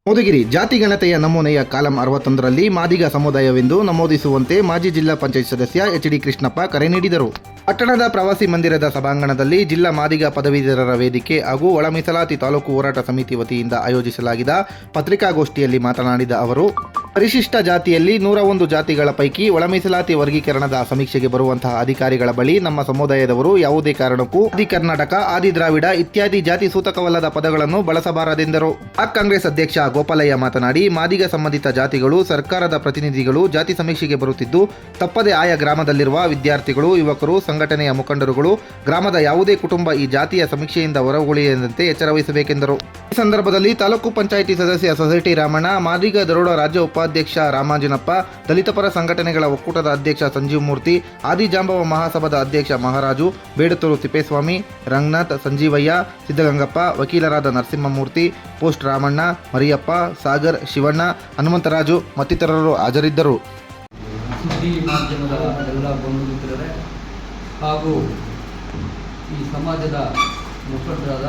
ಮಧುಗಿರಿ ಜಾತಿ ಗಣತೆಯ ನಮೂನೆಯ ಕಾಲಂ 61ರಲ್ಲಿ ಮಾದಿಗ ಸಮುದಾಯವೆಂದು ನಮೂದಿಸುವಂತೆ ಮಾಜಿ ಜಿಲ್ಲಾ ಪಂಚಾಯತ್ ಸದಸ್ಯ ಎಚ್.ಡಿ. ಕೃಷ್ಣಪ್ಪ ಕರೆ ನೀಡಿದರು. ಪಟ್ಟಣದ ಪ್ರವಾಸಿ ಮಂದಿರದ ಸಭಾಂಗಣದಲ್ಲಿ ಜಿಲ್ಲಾ ಮಾದಿಗ ಪದವೀಧರರ ವೇದಿಕೆ ಹಾಗೂ ಒಳ ಮೀಸಲಾತಿ ತಾಲೂಕು ಹೋರಾಟ ಸಮಿತಿ ವತಿಯಿಂದ ಆಯೋಜಿಸಲಾಗಿದ್ದ ಪತ್ರಿಕಾಗೋಷ್ಠಿಯಲ್ಲಿ ಮಾತನಾಡಿದ ಅವರು, ಪರಿಶಿಷ್ಟ ಜಾತಿಯಲ್ಲಿ 101 ಜಾತಿಗಳ ಪೈಕಿ ಒಳ ಮೀಸಲಾತಿ ವರ್ಗೀಕರಣದ ಸಮೀಕ್ಷೆಗೆ ಬರುವಂತಹ ಅಧಿಕಾರಿಗಳ ಬಳಿ ನಮ್ಮ ಸಮುದಾಯದವರು ಯಾವುದೇ ಕಾರಣಕ್ಕೂ ಆದಿ ಕರ್ನಾಟಕ, ಆದಿ ದ್ರಾವಿಡ ಇತ್ಯಾದಿ ಜಾತಿ ಸೂತಕವಲ್ಲದ ಪದಗಳನ್ನು ಬಳಸಬಾರದೆಂದರು. ಬ್ಲಾಕ್ ಕಾಂಗ್ರೆಸ್ ಅಧ್ಯಕ್ಷ ಗೋಪಾಲಯ್ಯ ಮಾತನಾಡಿ, ಮಾದಿಗ ಸಂಬಂಧಿತ ಜಾತಿಗಳು ಸರ್ಕಾರದ ಪ್ರತಿನಿಧಿಗಳು ಜಾತಿ ಸಮೀಕ್ಷೆಗೆ ಬರುತ್ತಿದ್ದು ತಪ್ಪದೆ ಆಯಾ ಗ್ರಾಮದಲ್ಲಿರುವ ವಿದ್ಯಾರ್ಥಿಗಳು, ಯುವಕರು, ಸಂಘಟನೆಯ ಮುಖಂಡರುಗಳು, ಗ್ರಾಮದ ಯಾವುದೇ ಕುಟುಂಬ ಈ ಜಾತಿಯ ಸಮೀಕ್ಷೆಯಿಂದ ಹೊರಗುಳಿಯದಂತೆ ಎಚ್ಚರವಹಿಸಬೇಕೆಂದರು. ಈ ಸಂದರ್ಭದಲ್ಲಿ ತಾಲೂಕು ಪಂಚಾಯಿತಿ ಸದಸ್ಯ ಸೊಸೈಟಿ ರಾಮಣ್ಣ, ಮಾದಿಗ ದರೋಡ ರಾಜ್ಯ ಉಪಾಧ್ಯಕ್ಷ ರಾಮಾಂಜನಪ್ಪ, ದಲಿತ ಪರ ಸಂಘಟನೆಗಳ ಒಕ್ಕೂಟದ ಅಧ್ಯಕ್ಷ ಸಂಜೀವ್ ಮೂರ್ತಿ, ಆದಿಜಾಂಬವ ಮಹಾಸಭಾದ ಅಧ್ಯಕ್ಷ ಮಹಾರಾಜು, ಬೇಡತೂರು ತಿಪ್ಪೇಸ್ವಾಮಿ, ರಂಗನಾಥ್, ಸಂಜೀವಯ್ಯ, ಸಿದ್ದಗಂಗಪ್ಪ, ವಕೀಲರಾದ ನರಸಿಂಹಮೂರ್ತಿ, ಪೋಸ್ಟ್ ರಾಮಣ್ಣ, ಮರಿಯಪ್ಪ, ಸಾಗರ್, ಶಿವಣ್ಣ, ಹನುಮಂತರಾಜು ಮತ್ತಿತರರು ಹಾಜರಿದ್ದರು. ಸುದ್ದಿ ಮಾಧ್ಯಮದ ಎಲ್ಲ ಬಂಧುಮಿತ್ರರೇ ಹಾಗೂ ಈ ಸಮಾಜದ ಮುಖಂಡರಾದ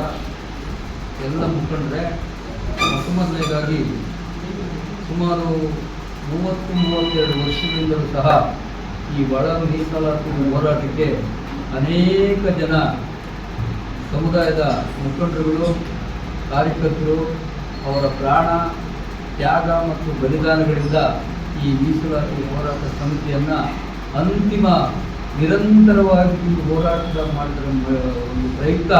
ಎಲ್ಲ ಮುಖಂಡರೇ, ಮೊದಲನೇದಾಗಿ ಸುಮಾರು 30-32 ವರ್ಷಗಳಿಂದಲೂ ಸಹ ಈ ಒಳ ಮೀಸಲಾತಿ ಹೋರಾಟಕ್ಕೆ ಅನೇಕ ಜನ ಸಮುದಾಯದ ಮುಖಂಡರುಗಳು, ಕಾರ್ಯಕರ್ತರು ಅವರ ಪ್ರಾಣ ತ್ಯಾಗ ಮತ್ತು ಬಲಿದಾನಗಳಿಂದ ಈ ಮೀಸಲಾತಿ ಹೋರಾಟ ಸಮಿತಿಯನ್ನು ಅಂತಿಮ ನಿರಂತರವಾಗಿ ಹೋರಾಟ ಮಾಡಿದ ಒಂದು ಪ್ರಯುಕ್ತ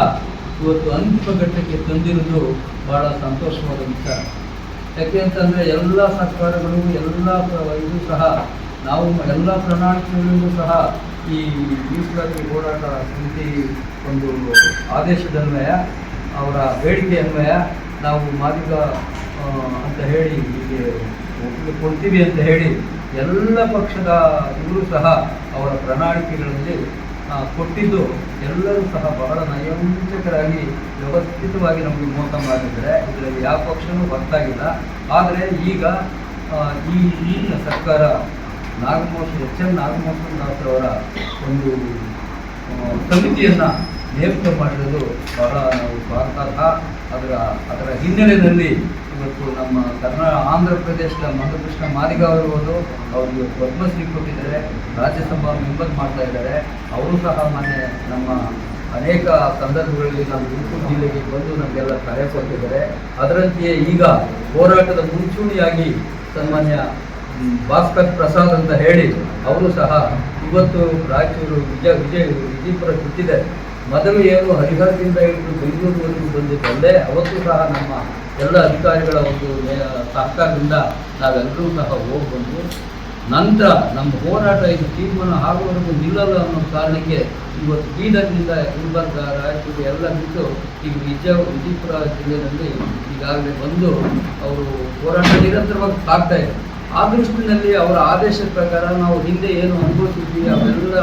ಇವತ್ತು ಅಂತಿಮ ಘಟ್ಟಕ್ಕೆ ತಂದಿರುವುದು ಬಹಳ ಸಂತೋಷವಾದ ವಿಚಾರ. ಯಾಕೆ ಅಂತಂದರೆ ಎಲ್ಲ ಸರ್ಕಾರಗಳು ಇದು ಸಹ ನಾವು ಎಲ್ಲ ಪ್ರಣಾಳಿಕೆಗಳಿಗೂ ಸಹ ಈ ಮೀಸಲಾತಿ ಹೋರಾಟ ಸಮಿತಿ ಒಂದು ಆದೇಶದನ್ವಯ, ಅವರ ಬೇಡಿಕೆ ಅನ್ವಯ ನಾವು ಮಾದಿಗ ಅಂತ ಹೇಳಿ ಹೀಗೆ ಕೊಡ್ತೀವಿ ಅಂತ ಹೇಳಿ ಎಲ್ಲ ಪಕ್ಷದ ಇವರು ಸಹ ಅವರ ಪ್ರಣಾಳಿಕೆಗಳಲ್ಲಿ ಕೊಟ್ಟಿದ್ದು ಎಲ್ಲರೂ ಸಹ ಬಹಳ ನಯವಂಚಕರಾಗಿ ವ್ಯವಸ್ಥಿತವಾಗಿ ನಮಗೆ ಮೋಸ ಮಾಡಿದ್ದಾರೆ. ಇದರಲ್ಲಿ ಯಾವ ಪಕ್ಷವೂ ಗೊತ್ತಾಗಿಲ್ಲ. ಆದರೆ ಈಗ ಈ ಸರ್ಕಾರ ಎಚ್ ಎನ್ ನಾಗಮೋಹನ್ ದಾಸ್ ಅವರ ಒಂದು ಸಮಿತಿಯನ್ನು ನೇಮಕ ಮಾಡಿರೋದು ಬಹಳ ನಾವು ಸ್ವಾಗತಾರ್ಹ. ಅದರ ಹಿನ್ನೆಲೆಯಲ್ಲಿ ಇವತ್ತು ನಮ್ಮ ಆಂಧ್ರ ಪ್ರದೇಶದ ಮಧುಕೃಷ್ಣ ಮಾದಿಗ ಅವರು ಅವರಿಗೆ ಪದ್ಮಶ್ರೀ ಕೊಟ್ಟಿದ್ದಾರೆ, ರಾಜ್ಯಸಭಾ ಮೆಂಬರ್ ಮಾಡ್ತಾ ಇದ್ದಾರೆ. ಅವರು ಸಹ ಮೊನ್ನೆ ನಮ್ಮ ಅನೇಕ ಸಂದರ್ಭಗಳಲ್ಲಿ ನಮ್ಮ ತುಮಕೂರು ಜಿಲ್ಲೆಗೆ ಬಂದು ನಮಗೆಲ್ಲ ಸಹಾಯ ಕೊಟ್ಟಿದ್ದಾರೆ. ಅದರಂತೆಯೇ ಈಗ ಹೋರಾಟದ ಮುಂಚೂಣಿಯಾಗಿ ಸನ್ಮಾನ್ಯ ಭಾಸ್ಕರ್ ಪ್ರಸಾದ್ ಅಂತ ಹೇಳಿ ಅವರು ಸಹ ಇವತ್ತು ರಾಯಚೂರು ವಿಜಯಪುರ ಬಿಟ್ಟಿದ್ದಾರೆ. ಮೊದಲು ಏನು ಹರಿಹರದಿಂದ ಹಿಡಿದು ಬೆಂಗಳೂರಿವರೆಗೂ ಬಂದಿದ್ದಲ್ಲೇ ಅವತ್ತು ಸಹ ನಮ್ಮ ಎಲ್ಲ ಅಧಿಕಾರಿಗಳ ಒಂದು ಸಹಕಾರದಿಂದ ನಾವೆಲ್ಲರೂ ಸಹ ಹೋಗಿ ಬಂದು ನಂತರ ನಮ್ಮ ಹೋರಾಟ ಇದು ತೀರ್ಮಾನ ಆಗುವವರೆಗೂ ನಿಲ್ಲಲ್ಲ ಅನ್ನೋ ಕಾರಣಕ್ಕೆ ಇವತ್ತು ಬೀದರ್ನಿಂದ ಗುಲ್ಬರ್ಗ, ರಾಯಚೂರು ಎಲ್ಲ ಬಿಟ್ಟು ಈಗ ವಿಜಯಪುರ ಜಿಲ್ಲೆಯಲ್ಲಿ ಈಗಾಗಲೇ ಬಂದು ಅವರು ಹೋರಾಟ ನಿರಂತರವಾಗಿ ಸಾಗ್ತಾ ಇದೆ. ಆ ದೃಷ್ಟಿನಲ್ಲಿ ಅವರ ಆದೇಶದ ಪ್ರಕಾರ ನಾವು ಹಿಂದೆ ಏನು ಅನುಭವಿಸಿದ್ವಿ ಅವೆಲ್ಲ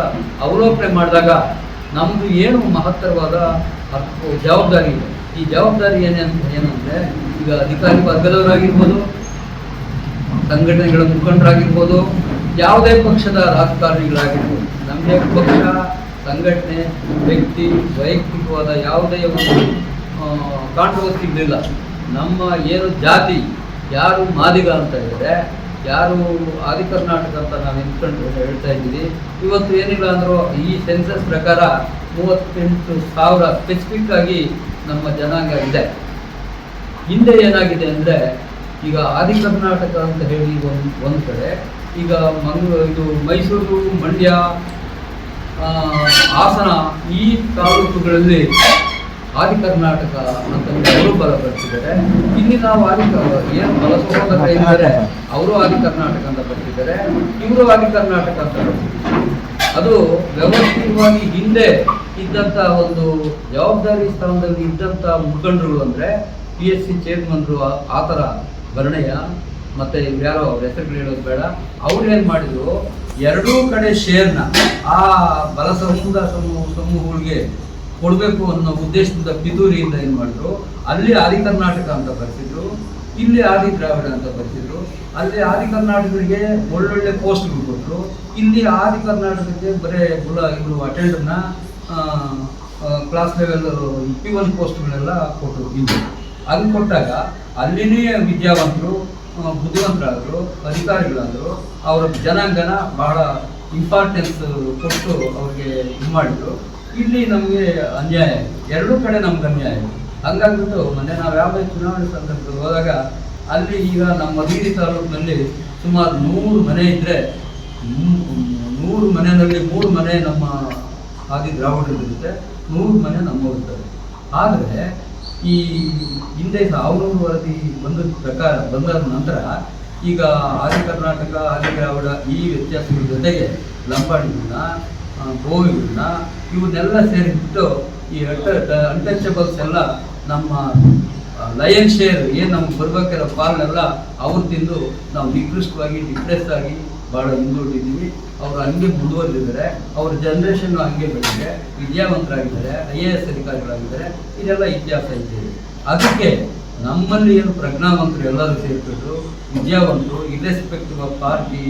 ಅವಲೋಕನೆ ಮಾಡಿದಾಗ ನಮ್ಮದು ಏನು ಮಹತ್ತರವಾದ ಜವಾಬ್ದಾರಿ ಇದೆ. ಈ ಜವಾಬ್ದಾರಿ ಏನಂದರೆ ಈಗ ಅಧಿಕಾರಿ ವರ್ಗದವರಾಗಿರ್ಬೋದು, ಸಂಘಟನೆಗಳ ಮುಖಂಡರಾಗಿರ್ಬೋದು, ಯಾವುದೇ ಪಕ್ಷದ ರಾಜಕಾರಣಿಗಳಾಗಿರ್ಬೋದು, ನಮಗೆ ಪಕ್ಷ, ಸಂಘಟನೆ, ವ್ಯಕ್ತಿ, ವೈಯಕ್ತಿಕವಾದ ಯಾವುದೇ ಒಂದು ಕಾಂಟ್ರವರ್ಸಿಗಳಿಲ್ಲ. ನಮ್ಮ ಏನು ಜಾತಿ, ಯಾರು ಮಾದಿಗ ಅಂತ ಹೇಳಿದ್ರೆ, ಯಾರು ಆದಿ ಕರ್ನಾಟಕ ಅಂತ ನಾವು ನಿಂತ್ಕೊಂಡು ಹೇಳ್ತಾ ಇದ್ದೀವಿ. ಇವತ್ತು ಏನಿಲ್ಲ ಅಂದರೂ ಈ ಸೆನ್ಸಸ್ ಪ್ರಕಾರ 38,000 ಸ್ಪೆಸಿಫಿಕ್ ಆಗಿ ನಮ್ಮ ಜನಾಂಗ ಇದೆ. ಹಿಂದೆ ಏನಾಗಿದೆ ಅಂದರೆ ಈಗ ಆದಿ ಕರ್ನಾಟಕ ಅಂತ ಹೇಳಿ ಒಂದು ಕಡೆ, ಈಗ ಇದು ಮೈಸೂರು, ಮಂಡ್ಯ, ಹಾಸನ ಈ ತಾಲೂಕುಗಳಲ್ಲಿ ಆದಿ ಕರ್ನಾಟಕ ಅಂತಂದರೆ ಅವರು ಬಲಪಡಿಸಿದ್ದಾರೆ. ಇಲ್ಲಿ ನಾವು ಏನು ಬಲಸೋದರ ಇದ್ದಾರೆ ಅವರು ಆದಿ ಕರ್ನಾಟಕ ಅಂತ ಬರ್ತಿದ್ದಾರೆ, ಇವರು ಆದಿ ಕರ್ನಾಟಕ ಅಂತ ಬರ್ತಿದ್ದಾರೆ. ಅದು ವ್ಯವಸ್ಥಿತವಾಗಿ ಹಿಂದೆ ಇದ್ದಂಥ ಒಂದು ಜವಾಬ್ದಾರಿ ಸ್ಥಾನದಲ್ಲಿ ಇದ್ದಂಥ ಮುಖಂಡರುಗಳು ಅಂದರೆ PSC ಚೇರ್ಮನ್ರು ಆ ಥರ ವರ್ಣೆಯ ಮತ್ತು ಯಾರೋ ಅವ್ರ ಹೆಸರುಗಳು ಹೇಳೋದು ಬೇಡ, ಅವ್ರೇನು ಮಾಡಿದ್ರು, ಎರಡೂ ಕಡೆ ಶೇರ್ನ ಆ ಬಲ ಸಮೂಹಗಳಿಗೆ ಕೊಡಬೇಕು ಅನ್ನೋ ಉದ್ದೇಶದಿಂದ ಪಿತೂರಿಯಿಂದ ಏನು ಮಾಡಿದ್ರು, ಅಲ್ಲಿ ಆದಿ ಕರ್ನಾಟಕ ಅಂತ ಬರ್ತಿದ್ರು, ಇಲ್ಲಿ ಆದಿ ದ್ರಾವಿಡ ಅಂತ ಬರ್ತಿದ್ರು. ಅಲ್ಲಿ ಆದಿ ಕರ್ನಾಟಕರಿಗೆ ಒಳ್ಳೊಳ್ಳೆ ಪೋಸ್ಟ್ಗಳು ಕೊಟ್ಟರು, ಇಲ್ಲಿ ಆದಿ ಕರ್ನಾಟಕಕ್ಕೆ ಬರೀ ಇವರು ಅಟೆಂಡರ್ನ ಕ್ಲಾಸ್ ಲೆವೆಲ್ P1 ಪೋಸ್ಟ್ಗಳೆಲ್ಲ ಕೊಟ್ಟರು. ಇಲ್ಲಿ ಹಂಗೆ ಕೊಟ್ಟಾಗ ಅಲ್ಲಿನೇ ವಿದ್ಯಾವಂತರು, ಬುದ್ಧಿವಂತರಾದರು, ಅಧಿಕಾರಿಗಳಾದರು, ಅವರ ಜನಾಂಗನ ಬಹಳ ಇಂಪಾರ್ಟೆನ್ಸ್ ಕೊಟ್ಟು ಅವ್ರಿಗೆ ಇದು ಮಾಡಿದ್ರು. ಇಲ್ಲಿ ನಮಗೆ ಅನ್ಯಾಯ, ಎರಡೂ ಕಡೆ ನಮ್ಗೆ ಅನ್ಯಾಯ. ಹಂಗಾಗ್ಬಿಟ್ಟು ಮೊನ್ನೆ ನಾವು ಯಾವುದೇ ಚುನಾವಣೆ ಸಂದರ್ಭದಲ್ಲಿ ಹೋದಾಗ ಅಲ್ಲಿ ಈಗ ನಮ್ಮ ಮಧುಗಿರಿ ತಾಲೂಕಿನಲ್ಲಿ ಸುಮಾರು 100 ಮನೆ ಇದ್ದರೆ 100 ಮನೆಯಲ್ಲಿ 3 ಮನೆ ನಮ್ಮ ಆದಿ ದ್ರಾವಿಡರಿರುತ್ತೆ, 100 ಮನೆ ನಮ್ಮವಿರ್ತದೆ. ಆದರೆ ಈ ಹಿಂದೆ ಅವನೂರು ವರದಿ ಬಂದಾದ ನಂತರ ಈಗ ಆದಿ ಕರ್ನಾಟಕ, ಆದಿ ದ್ರಾವಿಡ ಈ ವ್ಯತ್ಯಾಸಗಳ ಜೊತೆಗೆ ಲಂಬಾಣಿಗಳನ್ನ, ಗೋವಿಗಳನ್ನ ಇವನ್ನೆಲ್ಲ ಸೇರಿಬಿಟ್ಟು ಈ ಅನ್ಟಚಬಲ್ಸ್ ಎಲ್ಲ ನಮ್ಮ ಲಯನ್ ಶೇರ್ ಏನು ನಮ್ಗೆ ಬರ್ಬೇಕಿರೋ ಪಾಲನೆಲ್ಲ ಅವ್ರು ತಿಂದು ನಾವು ನಿಕೃಷ್ಟವಾಗಿ ಡಿಪ್ರೆಸ್ ಆಗಿ ಭಾಳ ಹಿಂದುಳಿದಿದ್ದೀವಿ. ಅವರು ಹಂಗೆ ಮುಂದುವರೆದಿದ್ದಾರೆ, ಅವ್ರ ಜನ್ರೇಷನ್ ಹಂಗೆ ಬೆಳೆದಿದೆ, ವಿದ್ಯಾವಂತರಾಗಿದ್ದಾರೆ, IAS ಅಧಿಕಾರಿಗಳಾಗಿದ್ದಾರೆ. ಇದೆಲ್ಲ ಇತಿಹಾಸ ಇದ್ದೇವೆ. ಅದಕ್ಕೆ ನಮ್ಮಲ್ಲಿ ಏನು ಪ್ರಜ್ಞಾವಂತರು ಎಲ್ಲರೂ ಸೇರ್ಕೊಂಡು ವಿದ್ಯಾವಂತರು, ಇರ್ರೆಸ್ಪೆಕ್ಟಿವ್ ಆಫ್ ಪಾರ್ಟಿ,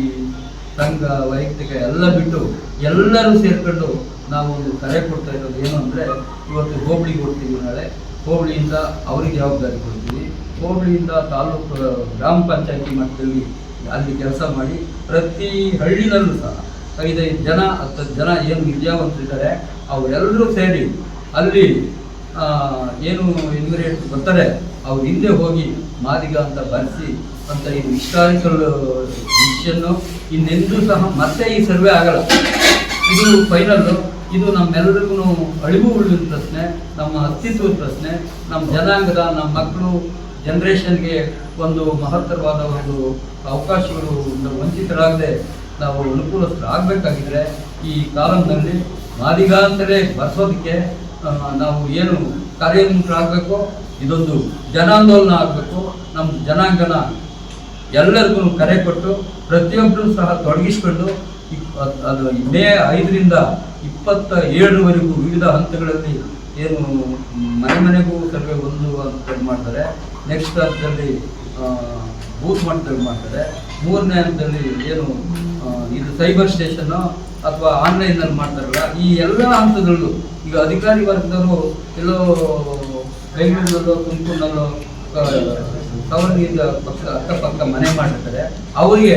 ಸಂಘ, ವೈಯಕ್ತಿಕ ಎಲ್ಲ ಬಿಟ್ಟು ಎಲ್ಲರೂ ಸೇರ್ಕೊಂಡು ನಾವು ಒಂದು ಕರೆ ಕೊಡ್ತಾ ಇರೋದು ಏನು ಅಂದರೆ, ಇವತ್ತು ಹೋಬಳಿಗೆ ಹೋಗ್ತೀವಿ, ನಾಳೆ ಹೋಬಳಿಯಿಂದ ಅವ್ರಿಗೆ ಜವಾಬ್ದಾರಿ ಕೊಡ್ತೀವಿ, ಹೋಬಳಿಯಿಂದ ತಾಲೂಕು ಗ್ರಾಮ ಪಂಚಾಯತಿ ಮಟ್ಟದಲ್ಲಿ ಅಲ್ಲಿ ಕೆಲಸ ಮಾಡಿ ಪ್ರತಿ ಹಳ್ಳಿನಲ್ಲೂ ಸಹ 5-5 ಜನ 10 ಜನ ಏನು ವಿದ್ಯಾವಂತರಿದ್ದಾರೆ ಅವರೆಲ್ಲರೂ ಸೇರಿ ಅಲ್ಲಿ ಏನು ಇನ್ವಿರೇಟ್ ಬರ್ತಾರೆ ಅವ್ರ ಹಿಂದೆ ಹೋಗಿ ಮಾದಿಗ ಅಂತ ಬರೆಸಿ ಅಂತ ಇದು ಹಿಸ್ಟಾರಿಕಲ್ ಡಿಸಿಷನ್ನು. ಇನ್ನೆಂದೂ ಸಹ ಮತ್ತೆ ಈ ಸರ್ವೆ ಆಗಲ್ಲ, ಇದು ಫೈನಲ್ಲು. ಇದು ನಮ್ಮೆಲ್ಲರಿಗೂ ಅಳಿವು ಉಳಿದ ಪ್ರಶ್ನೆ, ನಮ್ಮ ಅಸ್ತಿತ್ವದ ಪ್ರಶ್ನೆ, ನಮ್ಮ ಜನಾಂಗದ, ನಮ್ಮ ಮಕ್ಕಳು ಜನ್ರೇಷನ್ಗೆ ಒಂದು ಮಹತ್ತರವಾದ ಒಂದು ಅವಕಾಶಗಳು ವಂಚಿತರಾಗದೆ ನಾವು ಅನುಕೂಲಸ್ಥರಾಗಬೇಕಾಗಿದ್ರೆ ಈ ಕಾಲಂನಲ್ಲಿ ಮಾದಿಗ ಅಂತಲೇ ಬರ್ಸೋದಕ್ಕೆ ನಾವು ಏನು ಕಾರ್ಯೋನ್ಮುಖರಾಗಬೇಕು, ಇದೊಂದು ಜನಾಂದೋಲನ ಆಗಬೇಕು. ನಮ್ಮ ಜನಾಂಗನ ಎಲ್ಲರಿಗೂ ಕರೆ ಕೊಟ್ಟು ಪ್ರತಿಯೊಬ್ಬರೂ ಸಹ ತೊಡಗಿಸ್ಕೊಂಡು ಅದು ಮೇ 5ರಿಂದ 27ರವರೆಗೂ ವಿವಿಧ ಹಂತಗಳಲ್ಲಿ ಏನು ಮನೆಗೂ ಸರ್ವೆ ಒಂದು ಅಂತ ಮಾಡ್ತಾರೆ. ನೆಕ್ಸ್ಟ್ ಹಂತದಲ್ಲಿ ಬೂತ್ ಮಟ್ಟದಲ್ಲಿ ಮಾಡ್ತಾರೆ. 3ನೇ ಹಂತದಲ್ಲಿ ಏನು ಇದು ಸೈಬರ್ ಸ್ಟೇಷನ್ನು ಅಥವಾ ಆನ್ಲೈನಲ್ಲಿ ಮಾಡ್ತಾರಲ್ಲ, ಈ ಎಲ್ಲ ಹಂತದಲ್ಲೂ ಈಗ ಅಧಿಕಾರಿ ವರ್ಗದವರು ಎಲ್ಲೋ ಬೆಂಗಳೂರಿನಲ್ಲೋ ತುಮಕೂರಿನಲ್ಲೋ ಸವರ್ಗಿಂದ ಅಕ್ಕಪಕ್ಕ ಮನೆ ಮಾಡಿರ್ತಾರೆ. ಅವರಿಗೆ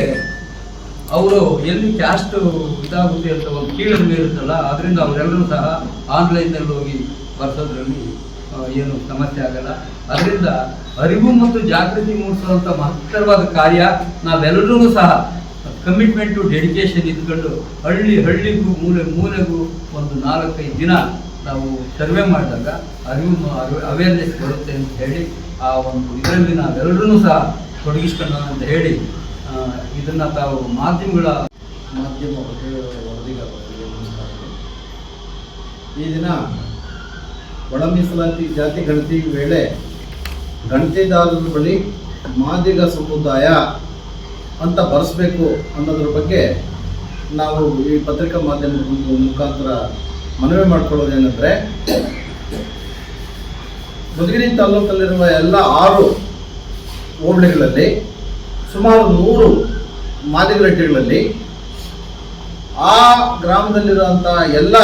ಅವರು ಎಲ್ಲಿ ಕ್ಯಾಸ್ಟ್ ಇದಾಗುತ್ತೆ ಅಂತ ಒಂದು ಕೀಳರಿಮೆ ಇರುತ್ತಲ್ಲ, ಅದರಿಂದ ಅವರೆಲ್ಲರೂ ಸಹ ಆನ್ಲೈನ್ನಲ್ಲಿ ಹೋಗಿ ಬರ್ಸೋದ್ರಲ್ಲಿ ಏನು ಸಮಸ್ಯೆ ಆಗಲ್ಲ. ಅದರಿಂದ ಅರಿವು ಮತ್ತು ಜಾಗೃತಿ ಮೂಡಿಸುವಂಥ ಮಹತ್ತರವಾದ ಕಾರ್ಯ ನಾವೆಲ್ಲರೂ ಸಹ ಕಮಿಟ್ಮೆಂಟು, ಡೆಡಿಕೇಶನ್ ಇದ್ಕೊಂಡು ಹಳ್ಳಿಗೂ ಮೂಲೆಗೂ ಒಂದು 4-5 ದಿನ ನಾವು ಸರ್ವೆ ಮಾಡಿದಾಗ ಅವೇರ್ನೆಸ್ ಬರುತ್ತೆ ಅಂತ ಹೇಳಿ ಆ ಒಂದು ಇದರಲ್ಲಿ ನಾವೆಲ್ಲರೂ ಸಹ ತೊಡಗಿಸ್ಕೊಳ್ಳೋಣ ಅಂತ ಹೇಳಿ ಇದನ್ನು ತಾವು ಮಾಧ್ಯಮ ವರದಿಗಾರರಿಗೆ ನಮಸ್ಕಾರಗಳು. ಈ ದಿನ ಒಳ ಮೀಸಲಾತಿ ಜಾತಿ ಗಣತಿ ವೇಳೆ ಗಣತಿದಾರರ ಬಳಿ ಮಾದಿಗ ಸಮುದಾಯ ಅಂತ ಬರೆಸಬೇಕು ಅನ್ನೋದ್ರ ಬಗ್ಗೆ ನಾವು ಈ ಪತ್ರಿಕಾ ಮಾಧ್ಯಮದ ಮುಖಾಂತರ ಮನವಿ ಮಾಡಿಕೊಳ್ಳೋದೇನೆಂದರೆ, ಮಧುಗಿರಿ ತಾಲೂಕಲ್ಲಿರುವ ಎಲ್ಲ 6 ಹೋಬಳಿಗಳಲ್ಲಿ ಸುಮಾರು 100 ಮಾದಿಗರಟ್ಟಿಗಳಲ್ಲಿ ಆ ಗ್ರಾಮದಲ್ಲಿರುವಂಥ ಎಲ್ಲ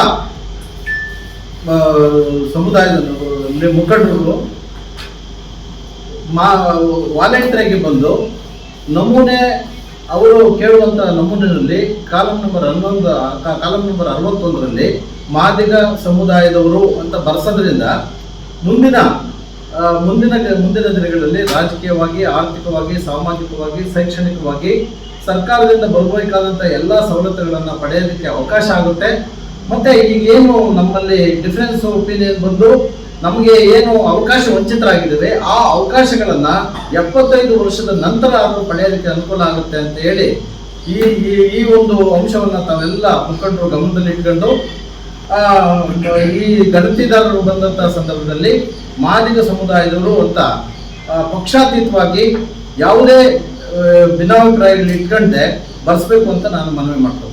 ಸಮುದಾಯದ ಮುಖಂಡರು ವಾಲಂಟಿಯರಾಗಿ ಬಂದು ನಮೂನೆ ಅವರು ಕೇಳುವಂಥ ನಮೂನೆಯಲ್ಲಿ ಕಾಲಂ ನಂಬರ್ 61ರಲ್ಲಿ ಮಾದಿಗ ಸಮುದಾಯದವರು ಅಂತ ಬರೆಸೋದ್ರಿಂದ ಮುಂದಿನ ದಿನಗಳಲ್ಲಿ ರಾಜಕೀಯವಾಗಿ, ಆರ್ಥಿಕವಾಗಿ, ಸಾಮಾಜಿಕವಾಗಿ, ಶೈಕ್ಷಣಿಕವಾಗಿ ಸರ್ಕಾರದಿಂದ ಬರಬೇಕಾದಂಥ ಎಲ್ಲ ಸವಲತ್ತುಗಳನ್ನು ಪಡೆಯೋದಕ್ಕೆ ಅವಕಾಶ ಆಗುತ್ತೆ. ಮತ್ತು ಈಗೇನು ನಮ್ಮಲ್ಲಿ ಡಿಫರೆನ್ಸ್ ಒಪಿನಿಯನ್ ಬಂದು ನಮಗೆ ಏನು ಅವಕಾಶ ವಂಚಿತರಾಗಿದ್ದೇವೆ, ಆ ಅವಕಾಶಗಳನ್ನು 75 ವರ್ಷದ ನಂತರ ಆದರೂ ಪಡೆಯೋದಕ್ಕೆ ಅನುಕೂಲ ಆಗುತ್ತೆ ಅಂತ ಹೇಳಿ ಈ ಒಂದು ಅಂಶವನ್ನು ತಾವೆಲ್ಲ ಮುಖಂಡರು ಗಮನದಲ್ಲಿ ಇಟ್ಕೊಂಡು ಈ ಗಣತಿದಾರರು ಬಂದಂಥ ಸಂದರ್ಭದಲ್ಲಿ ಮಾದಿಗ ಸಮುದಾಯದವರು ಅಂತ ಪಕ್ಷಾತೀತವಾಗಿ ಯಾವುದೇ ಭಿನ್ನಾಭಿಪ್ರಾಯಗಳು ಇಟ್ಕೊಂಡೆ ಬರೆಸಬೇಕು ಅಂತ ನಾನು ಮನವಿ ಮಾಡ್ತೀನಿ.